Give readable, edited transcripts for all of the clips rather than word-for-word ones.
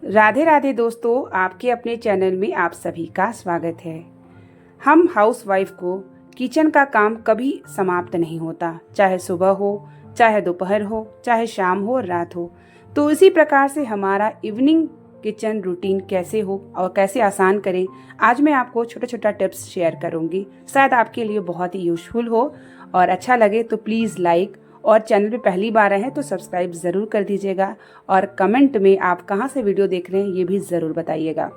राधे राधे दोस्तों, आपके अपने चैनल में आप सभी का स्वागत है। हम हाउसवाइफ को किचन का काम कभी समाप्त नहीं होता, चाहे सुबह हो, चाहे दोपहर हो, चाहे शाम हो और रात हो। तो इसी प्रकार से हमारा इवनिंग किचन रूटीन कैसे हो और कैसे आसान करें, आज मैं आपको छोटा छोटा टिप्स शेयर करूंगी। शायद आपके लिए बहुत ही यूजफुल हो और अच्छा लगे तो प्लीज़ लाइक, और चैनल पे पहली बार आए हैं तो सब्सक्राइब ज़रूर कर दीजिएगा और कमेंट में आप कहाँ से वीडियो देख रहे हैं ये भी ज़रूर बताइएगा।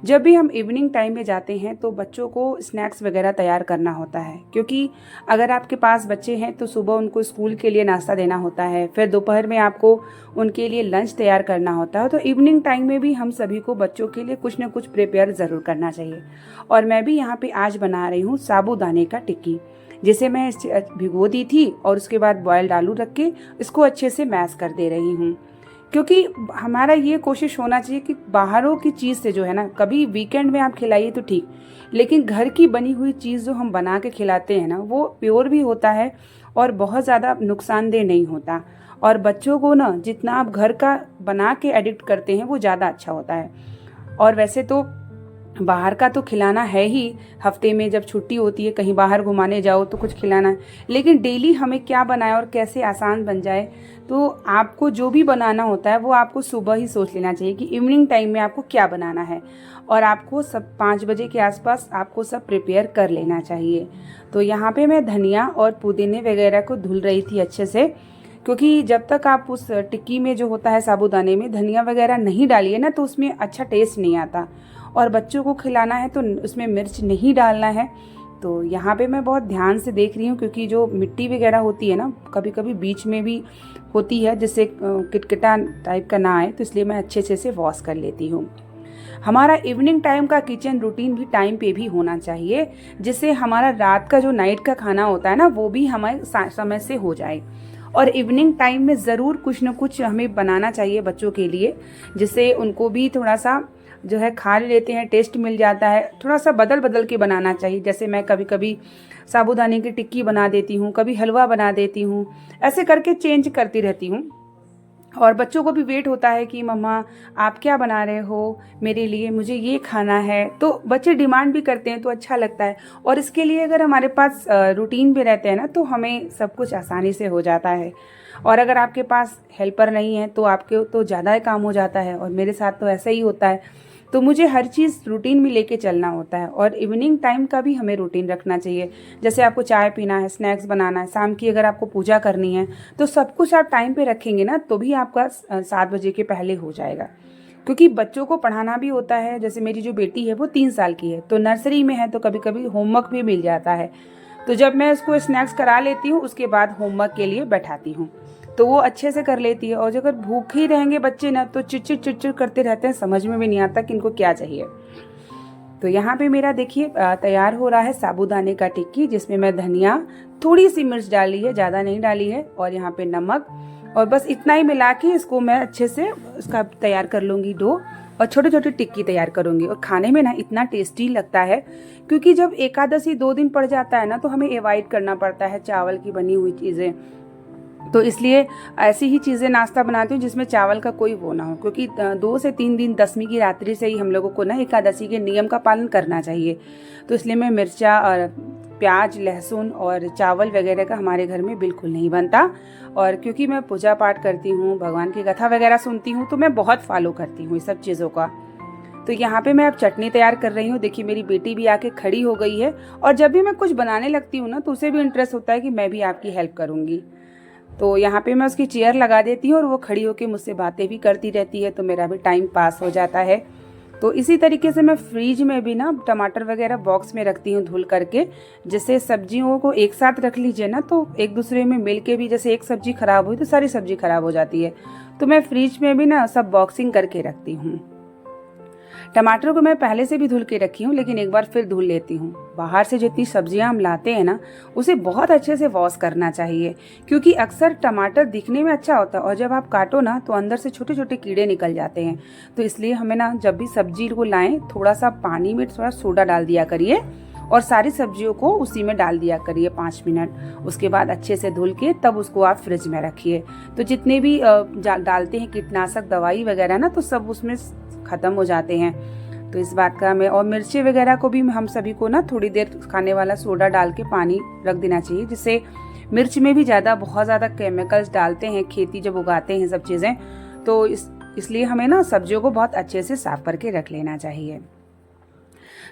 जब भी हम इवनिंग टाइम में जाते हैं तो बच्चों को स्नैक्स वगैरह तैयार करना होता है, क्योंकि अगर आपके पास बच्चे हैं तो सुबह उनको स्कूल के लिए नाश्ता देना होता है, फिर दोपहर में आपको उनके लिए लंच तैयार करना होता है। तो इवनिंग टाइम में भी हम सभी को बच्चों के लिए कुछ न कुछ प्रिपेयर ज़रूर करना चाहिए। और मैं भी यहाँ पे आज बना रही हूँ साबूदाने का टिक्की, जिसे मैं भिगो दी थी और उसके बाद बॉयल्ड आलू रख के इसको अच्छे से मैश कर दे रही हूँ। क्योंकि हमारा ये कोशिश होना चाहिए कि बाहरों की चीज़ से जो है ना, कभी वीकेंड में आप खिलाइए तो ठीक, लेकिन घर की बनी हुई चीज़ जो हम बना के खिलाते हैं ना, वो प्योर भी होता है और बहुत ज़्यादा नुकसानदेह नहीं होता। और बच्चों को ना जितना आप घर का बना के एडिक्ट करते हैं वो ज़्यादा अच्छा होता है। और वैसे तो बाहर का तो खिलाना है ही, हफ्ते में जब छुट्टी होती है कहीं बाहर घुमाने जाओ तो कुछ खिलाना है, लेकिन डेली हमें क्या बनाए और कैसे आसान बन जाए। तो आपको जो भी बनाना होता है वो आपको सुबह ही सोच लेना चाहिए कि इवनिंग टाइम में आपको क्या बनाना है, और आपको सब 5 बजे के आसपास आपको सब प्रिपेयर कर लेना चाहिए। तो यहाँ पे मैं धनिया और पुदीने वगैरह को धुल रही थी अच्छे से, क्योंकि जब तक आप उस टिक्की में जो होता है साबूदाने में धनिया वगैरह नहीं डालिए ना तो उसमें अच्छा टेस्ट नहीं आता, और बच्चों को खिलाना है तो उसमें मिर्च नहीं डालना है। तो यहाँ पे मैं बहुत ध्यान से देख रही हूँ, क्योंकि जो मिट्टी वगैरह होती है ना कभी कभी बीच में भी होती है, जिससे किटकिटा टाइप का ना आए, तो इसलिए मैं अच्छे से वॉश कर लेती हूँ। हमारा इवनिंग टाइम का किचन रूटीन भी टाइम पे भी होना चाहिए, जिससे हमारा रात का जो नाइट का खाना होता है ना वो भी हमारे समय से हो जाए। और इवनिंग टाइम में ज़रूर कुछ न कुछ हमें बनाना चाहिए बच्चों के लिए, जिससे उनको भी थोड़ा सा जो है खा लेते हैं, टेस्ट मिल जाता है। थोड़ा सा बदल बदल के बनाना चाहिए, जैसे मैं कभी कभी साबूदाने की टिक्की बना देती हूँ, कभी हलवा बना देती हूँ, ऐसे करके चेंज करती रहती हूँ। और बच्चों को भी वेट होता है कि मम्मा आप क्या बना रहे हो मेरे लिए, मुझे ये खाना है, तो बच्चे डिमांड भी करते हैं तो अच्छा लगता है। और इसके लिए अगर हमारे पास रूटीन पे रहते हैं ना तो हमें सब कुछ आसानी से हो जाता है। और अगर आपके पास हेल्पर नहीं है तो आपके तो ज़्यादा काम हो जाता है, और मेरे साथ तो ऐसा ही होता है। तो मुझे हर चीज़ रूटीन में लेके चलना होता है, और इवनिंग टाइम का भी हमें रूटीन रखना चाहिए। जैसे आपको चाय पीना है, स्नैक्स बनाना है, शाम की अगर आपको पूजा करनी है, तो सब कुछ आप टाइम पे रखेंगे ना तो भी आपका 7 बजे के पहले हो जाएगा। क्योंकि बच्चों को पढ़ाना भी होता है। जैसे मेरी जो बेटी है वो 3 साल की है, तो नर्सरी में है, तो कभी कभी होमवर्क भी मिल जाता है। तो जब मैं उसको स्नैक्स करा लेती हूँ उसके बाद होमवर्क के लिए बैठाती हूँ, तो वो अच्छे से कर लेती है। और अगर भूखे ही रहेंगे बच्चे ना तो चिड़चिड़ चिड़चिड़ करते रहते हैं, समझ में भी नहीं आता कि इनको क्या चाहिए। तो यहाँ पे मेरा देखिए तैयार हो रहा है साबूदाने का टिक्की, जिसमें मैं धनिया, थोड़ी सी मिर्च डाली है, ज़्यादा नहीं डाली है, और यहाँ पे नमक, और बस इतना ही मिला के इसको मैं अच्छे से उसका तैयार कर लूँगी डो, और छोटे छोटे टिक्की तैयार करूँगी। और खाने में ना इतना टेस्टी लगता है, क्योंकि जब एकादशी 2 दिन पड़ जाता है ना तो हमें अवॉइड करना पड़ता है चावल की बनी हुई चीज़ें। तो इसलिए ऐसी ही चीज़ें नाश्ता बनाती हूँ जिसमें चावल का कोई वो ना हो, क्योंकि 2 से 3 दिन दसवीं की रात्रि से ही हम लोगों को ना एकादशी के नियम का पालन करना चाहिए। तो इसलिए मैं मिर्चा और प्याज, लहसुन और चावल वगैरह का हमारे घर में बिल्कुल नहीं बनता। और क्योंकि मैं पूजा पाठ करती हूँ, भगवान की कथा वगैरह सुनती हूँ, तो मैं बहुत फॉलो करती हूँ इस सब चीज़ों का। तो यहाँ पे मैं अब चटनी तैयार कर रही हूँ। देखिए मेरी बेटी भी आके खड़ी हो गई है, और जब भी मैं कुछ बनाने लगती हूँ ना तो उसे भी इंटरेस्ट होता है कि मैं भी आपकी हेल्प करूँगी। तो यहाँ पे मैं उसकी चेयर लगा देती हूँ और वो खड़ी होकर मुझसे बातें भी करती रहती है, तो मेरा भी टाइम पास हो जाता है। तो इसी तरीके से मैं फ्रीज में भी ना टमाटर वगैरह बॉक्स में रखती हूँ धुल करके, जिससे सब्जियों को एक साथ रख लीजिए ना तो एक दूसरे में मिल के भी, जैसे एक सब्जी खराब हुई तो सारी सब्जी खराब हो जाती है। तो मैं फ्रीज में भी ना सब बॉक्सिंग करके रखती हूँ। टमाटर को मैं पहले से भी धुल के रखी हूँ, लेकिन एक बार फिर धुल लेती हूँ। बाहर से जितनी सब्जियां हम लाते हैं ना उसे बहुत अच्छे से वॉश करना चाहिए, क्योंकि अक्सर टमाटर दिखने में अच्छा होता है और जब आप काटो ना तो अंदर से छोटे छोटे कीड़े निकल जाते हैं। तो इसलिए हमें ना जब भी सब्जी को लाएं थोड़ा सा पानी में थोड़ा सोडा डाल दिया करिए, और सारी सब्जियों को उसी में डाल दिया करिए 5 मिनट। उसके बाद अच्छे से धुल के तब उसको आप फ्रिज में रखिए। तो जितने भी डालते हैं कीटनाशक दवाई वगैरह ना, तो सब उसमें ख़त्म हो जाते हैं। तो इस बात का मैं, और मिर्ची वगैरह को भी हम सभी को ना थोड़ी देर खाने वाला सोडा डाल के पानी रख देना चाहिए, जिससे मिर्च में भी बहुत ज़्यादा केमिकल्स डालते हैं खेती जब उगाते हैं सब चीज़ें, तो इसलिए हमें ना सब्जियों को बहुत अच्छे से साफ करके रख लेना चाहिए।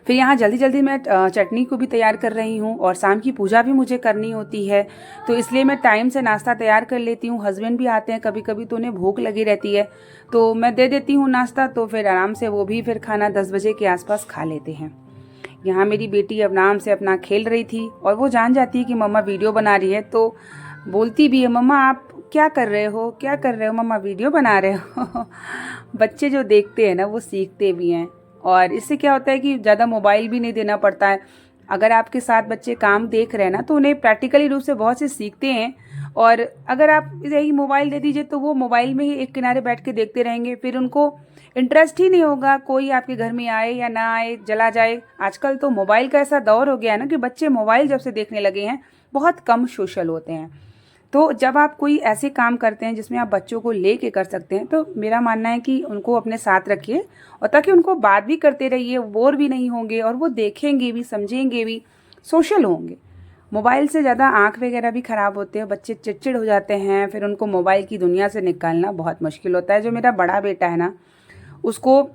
फिर यहाँ जल्दी जल्दी मैं चटनी को भी तैयार कर रही हूँ और शाम की पूजा भी मुझे करनी होती है, तो इसलिए मैं टाइम से नाश्ता तैयार कर लेती हूँ। हस्बैंड भी आते हैं कभी कभी, तो उन्हें भूख लगी रहती है, तो मैं दे देती हूँ नाश्ता, तो फिर आराम से वो भी फिर खाना 10 बजे के आसपास खा लेते हैं। यहाँ मेरी बेटी अब आराम से अपना खेल रही थी और वो जान जाती है कि मम्मा वीडियो बना रही है, तो बोलती भी है, मम्मा आप क्या कर रहे हो, क्या कर रहे हो मम्मा, वीडियो बना रहे हो। बच्चे जो देखते हैं ना वो सीखते भी हैं, और इससे क्या होता है कि ज़्यादा मोबाइल भी नहीं देना पड़ता है। अगर आपके साथ बच्चे काम देख रहे हैं ना, तो उन्हें प्रैक्टिकली रूप से बहुत से सीखते हैं, और अगर आप यही मोबाइल दे दीजिए तो वो मोबाइल में ही एक किनारे बैठ के देखते रहेंगे, फिर उनको इंटरेस्ट ही नहीं होगा कोई आपके घर में आए या ना आए, चला जाए। आजकल तो मोबाइल का ऐसा दौर हो गया है ना कि बच्चे मोबाइल जब से देखने लगे हैं बहुत कम सोशल होते हैं। तो जब आप कोई ऐसे काम करते हैं जिसमें आप बच्चों को ले के कर सकते हैं, तो मेरा मानना है कि उनको अपने साथ रखिए, और ताकि उनको बात भी करते रहिए, बोर भी नहीं होंगे और वो देखेंगे भी, समझेंगे भी, सोशल होंगे। मोबाइल से ज़्यादा आँख वगैरह भी ख़राब होते हैं, बच्चे चिड़चिड़ हो जाते हैं, फिर उनको मोबाइल की दुनिया से निकालना बहुत मुश्किल होता है। जो मेरा बड़ा बेटा है ना, उसको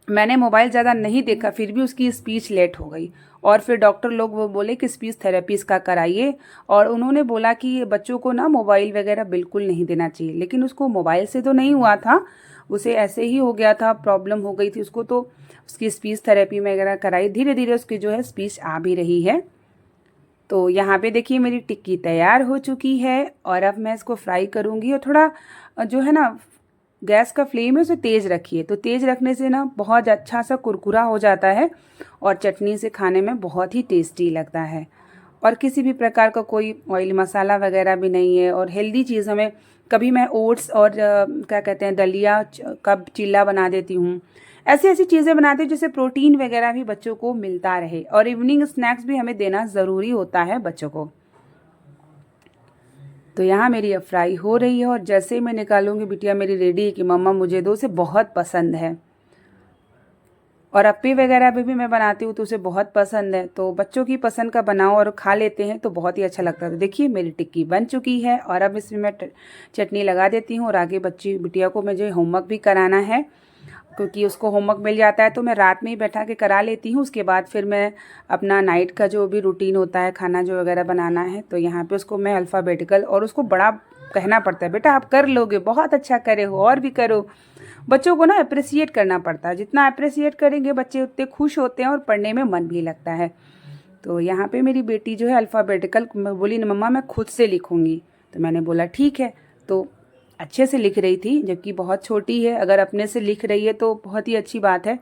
मैंने मोबाइल ज़्यादा नहीं देखा, फिर भी उसकी स्पीच लेट हो गई, और फिर डॉक्टर लोग वो बोले कि स्पीच थेरेपी इसका कराइए, और उन्होंने बोला कि बच्चों को ना मोबाइल वगैरह बिल्कुल नहीं देना चाहिए। लेकिन उसको मोबाइल से तो नहीं हुआ था, उसे ऐसे ही हो गया था, प्रॉब्लम हो गई थी उसको, तो उसकी स्पीच थेरेपी वगैरह कराई, धीरे धीरे उसकी जो है स्पीच आ भी रही है। तो यहाँ पे देखिए मेरी टिक्की तैयार हो चुकी है, और अब मैं इसको फ्राई करूँगी। और थोड़ा जो है ना, गैस का फ्लेम है उसे तेज़ रखिए, तो तेज़ रखने से ना बहुत अच्छा सा कुरकुरा हो जाता है, और चटनी से खाने में बहुत ही टेस्टी लगता है। और किसी भी प्रकार का कोई ऑयल मसाला वगैरह भी नहीं है, और हेल्दी चीज़ हमें, कभी मैं ओट्स और क्या कहते हैं दलिया का चिल्ला बना देती हूँ। ऐसी ऐसी चीज़ें बनाते हैं जिससे प्रोटीन वगैरह भी बच्चों को मिलता रहे, और इवनिंग स्नैक्स भी हमें देना ज़रूरी होता है बच्चों को। तो यहाँ मेरी अब फ्राई हो रही है, और जैसे ही मैं निकालूंगी बिटिया मेरी रेडी है कि मम्मा मुझे दो, उसे बहुत पसंद है। और अप्पी वगैरह भी मैं बनाती हूँ तो उसे बहुत पसंद है, तो बच्चों की पसंद का बनाओ और खा लेते हैं तो बहुत ही अच्छा लगता है। तो देखिए मेरी टिक्की बन चुकी है, और अब इसमें मैं चटनी लगा देती हूँ, और आगे बिटिया को मुझे होमवर्क भी कराना है, क्योंकि उसको होमवर्क मिल जाता है तो मैं रात में ही बैठा के करा लेती हूँ। उसके बाद फिर मैं अपना नाइट का जो भी रूटीन होता है, खाना जो वगैरह बनाना है, तो यहाँ पे उसको मैं अल्फ़ाबेटिकल, और उसको बड़ा कहना पड़ता है, बेटा आप कर लोगे, बहुत अच्छा करे हो, और भी करो। बच्चों को ना अप्रिसिएट करना पड़ता है, जितना अप्रिसिएट करेंगे बच्चे उतने खुश होते हैं और पढ़ने में मन भी लगता है। तो यहाँ पे मेरी बेटी जो है अल्फ़ाबेटिकल बोली, मम्मा मैं खुद से लिखूँगी, तो मैंने बोला ठीक है। तो अच्छे से लिख रही थी, जबकि बहुत छोटी है, अगर अपने से लिख रही है तो बहुत ही अच्छी बात है।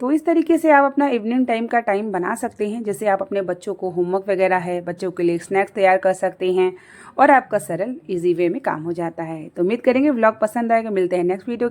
तो इस तरीके से आप अपना इवनिंग टाइम का टाइम बना सकते हैं, जैसे आप अपने बच्चों को होमवर्क वगैरह है, बच्चों के लिए स्नैक्स तैयार कर सकते हैं, और आपका सरल इजी वे में काम हो जाता है। तो उम्मीद करेंगे व्लॉग पसंद आएगा। मिलते हैं नेक्स्ट वीडियो।